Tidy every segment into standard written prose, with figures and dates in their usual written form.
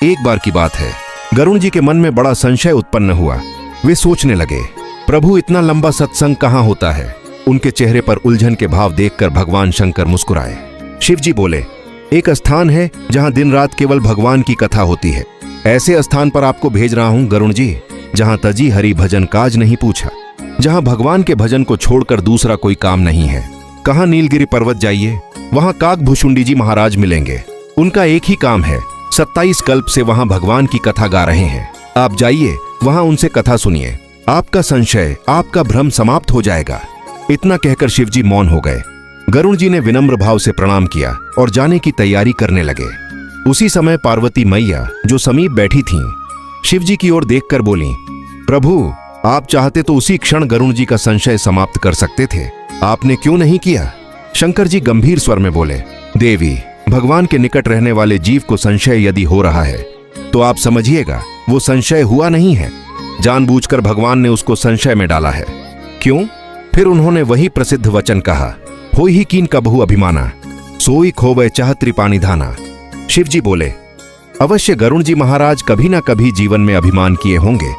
एक बार की बात है, गरुण जी के मन में बड़ा संशय उत्पन्न हुआ। वे सोचने लगे, प्रभु इतना लंबा सत्संग कहाँ होता है। उनके चेहरे पर उलझन के भाव देखकर भगवान शंकर मुस्कुराए। शिव जी बोले, एक स्थान है जहां दिन रात केवल भगवान की कथा होती है। ऐसे स्थान पर आपको भेज रहा हूं गरुण जी, जहां तजी हरि भजन काज नहीं पूछा, जहां भगवान के भजन को छोड़कर दूसरा कोई काम नहीं है। कहां नीलगिरी पर्वत जाइए, वहां काकभुशुंडी जी महाराज मिलेंगे। उनका एक ही काम है, 27 कल्प से वहां भगवान की कथा गा रहे हैं। आप जाइए, वहां उनसे कथा सुनिए, आपका संशय, आपका भ्रम समाप्त हो जाएगा। इतना कहकर शिवजी मौन हो गए। गरुण जी ने विनम्र भाव से प्रणाम किया और जाने की तैयारी करने लगे। उसी समय पार्वती मैया, जो समीप बैठी थीं, शिवजी की ओर देखकर बोली, प्रभु आप चाहते तो उसी क्षण गरुण जी का संशय समाप्त कर सकते थे, आपने क्यों नहीं किया। शंकर जी गंभीर स्वर में बोले, देवी, भगवान के निकट रहने वाले जीव को संशय यदि हो रहा है तो आप समझिएगा वो संशय हुआ नहीं है, जानबूझकर भगवान ने उसको संशय में डाला है। क्यों? फिर उन्होंने वही प्रसिद्ध वचन कहा, होई ही कीन कबहू अभिमाना, सोई खोवे चाह त्रिपाणी धाना। शिवजी बोले, अवश्य गरुण जी महाराज कभी ना कभी जीवन में अभिमान किए होंगे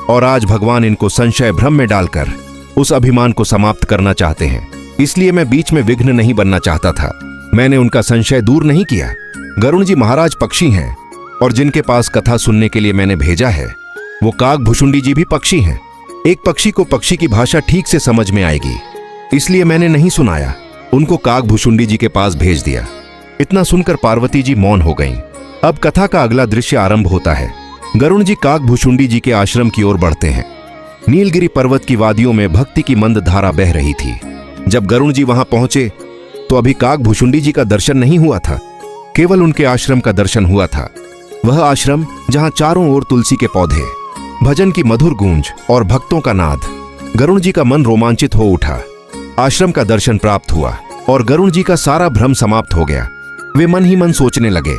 और आज भगवान इनको संशय भ्रम में डालकर उस अभिमान को समाप्त करना चाहते हैं। इसलिए मैं बीच में विघ्न नहीं बनना चाहता था। मैंने उनका संशय दूर नहीं किया। गरुण जी महाराज पक्षी हैं और जिनके पास कथा सुनने के लिए मैंने भेजा है वो काकभुशुंडी जी भी पक्षी हैं। एक पक्षी को पक्षी की भाषा ठीक से समझ में आएगी, इसलिए मैंने नहीं सुनाया, उनको काकभुशुंडी जी के पास भेज दिया। इतना सुनकर पार्वती जी मौन हो गईं। अब कथा का अगला दृश्य आरंभ होता है। गरुण जी काकभुशुंडी जी के आश्रम की ओर बढ़ते हैं। नीलगिरी पर्वत की वादियों में भक्ति की मंद धारा बह रही थी। जब गरुण जी वहां पहुंचे तो अभी काकभुशुंडी जी का दर्शन नहीं हुआ था, केवल उनके आश्रम का दर्शन हुआ था। वह आश्रम जहां चारों ओर तुलसी के पौधे, भजन की मधुर गूंज और भक्तों का नाद। गरुण जी का मन रोमांचित हो उठा। आश्रम का दर्शन प्राप्त हुआ और गरुण जी का सारा भ्रम समाप्त हो गया। वे मन ही मन सोचने लगे,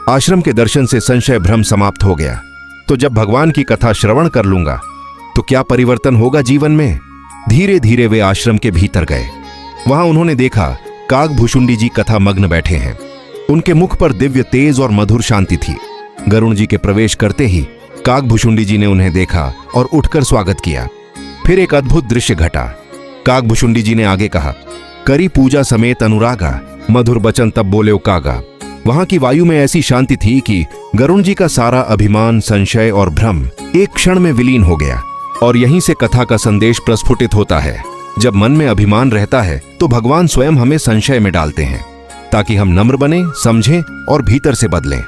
आश्रम के दर्शन से संशय भ्रम समाप्त हो गया, तो जब भगवान की कथा श्रवण कर लूंगा तो क्या परिवर्तन होगा जीवन में। धीरे धीरे वे आश्रम के भीतर गए। वहां उन्होंने देखा काकभुशुंडी जी कथा मग्न बैठे हैं। उनके मुख पर दिव्य तेज और मधुर शांति थी। गरुण जी के प्रवेश करते ही काकभुशुंडी जी ने उन्हें देखा और उठकर स्वागत किया। फिर एक अद्भुत दृश्य घटा। काकभुशुंडी जी ने आगे कहा, करी पूजा समेत अनुरागा, मधुर बचन तब बोले कागा। वहां की वायु में ऐसी शांति थी कि गरुण जी का सारा अभिमान, संशय और भ्रम एक क्षण में विलीन हो गया। और यहीं से कथा का संदेश प्रस्फुटित होता है। जब मन में अभिमान रहता है तो भगवान स्वयं हमें संशय में डालते हैं, ताकि हम नम्र बने, समझें और भीतर से बदलें।